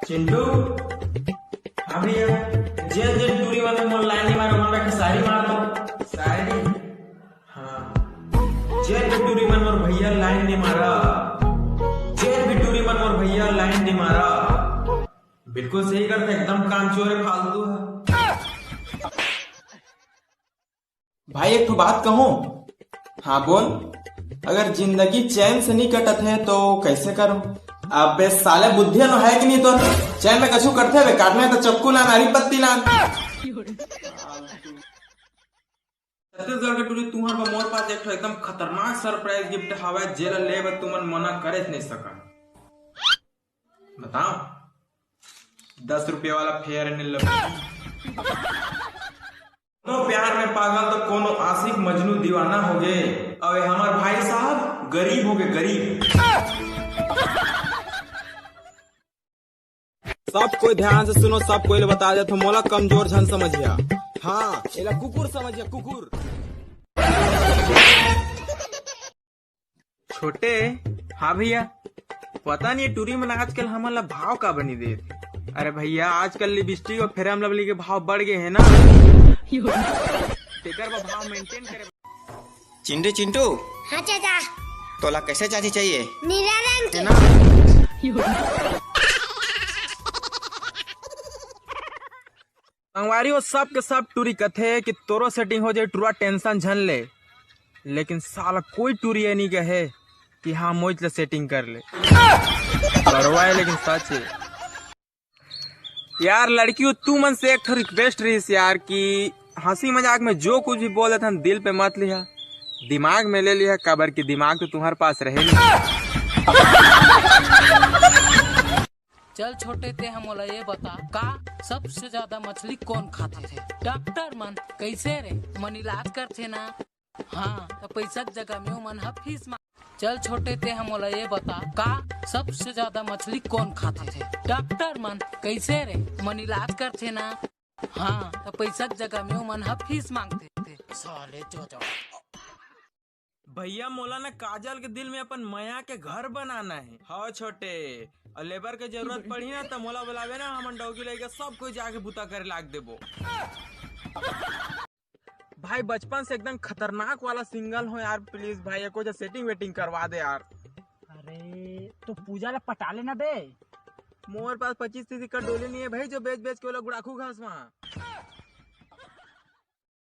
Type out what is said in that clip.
चिंटू, हाँ भैया। Jail jail टूरी वाले मोर लाइन नहीं मारो, मन रखे शायरी मार दो। शायरी? हाँ। जेल भी टूरी मन मोर भैया लाइन नहीं मारा। जेल भी टूरी मन मोर भैया लाइन नहीं मारा। बिल्कुल सही करते, एकदम कामचोर है, फालतू है। भाई एक तो बात कहूं। हाँ बोल। अगर जिंदगी चैन से नहीं कटत है तो कैसे करो? अबे साले बुद्धि न है कि नहीं? तो चैन में कछु करते हुए काटना है तो चक्कू लान, हरी पत्ती लान। छत्तीसगढ़ के टूरी तुम्हार मोर पास एक एकदम खतरनाक सरप्राइज गिफ्ट हवा, जेल ले तुमन मना करे नहीं सका। बताओ। 10 रुपये वाला फेयर एंड लवली। तो प्यार में पागल तो कोनो आशिक मजनू दीवाना हो गए। अब हमार भाई साहब गरीब हो गए, गरीब। सब कोई ध्यान से सुनो, सब कोई बता दे तो मोला कमजोर झन समझिया। हाँ एला कुकुर समझिया, कुकुर। छोटे। हाँ भैया। पता नहीं टूरी में आजकल हमारा भाव का बनी दे। अरे भैया आजकल लिपस्टिक और फेरम लवली के भाव बढ़ गए हैं ना। टेकर भाव मेंटेन करे। चिंटू चिंटू। हाँ चाचा। तोला कैसे चाची चाहिए? नीला रंग के। संगवारी वो सब के सब टूरी कथे कि तोरो सेटिंग हो जाए, टूरा टेंशन झन ले। लेकिन साला कोई टूरी ये नहीं कहे कि हाँ मोच ले सेटिंग कर ले। करवाए लेकिन सच है यार। लड़कियों तू मन से एक रिक्वेस्ट रही यार कि हंसी मजाक में जो कुछ भी बोले था दिल पे मत लिया, दिमाग में ले लिया। कबर की दिमाग तो तुम्हारे पास रहे नहीं। चल छोटे थे हम ये बता का सबसे ज्यादा मछली कौन खाते थे? डॉक्टर मन कैसे रे मन इलाज करते ना। हाँ तो पैसा की जगह में मन फीस मांग। चल छोटे थे हम ये बता का सबसे ज्यादा मछली कौन खाते थे? डॉक्टर मन कैसे रे मन इलाज करते ना। हाँ तो पैसा की जगह में मन फीस मांगते थे साले चोचो। भैया मोला ना काजल के दिल में अपन माया के घर बनाना है। हाँ छोटे, और लेबर के जरूरत पड़ी ना तो मोला बुलावे ना, हम डॉगी लेके सब कोई जाके बुता करे लाग देबो। भाई बचपन से एकदम खतरनाक वाला सिंगल हो यार, प्लीज भाई को जो सेटिंग वेटिंग करवा दे यार। अरे तो पूजा ला पटा लेना बे। मोर पास 25-30 का डोली नहीं है भाई, जो बेच बेच के वो लोग गुड़ाखू घास वहाँ।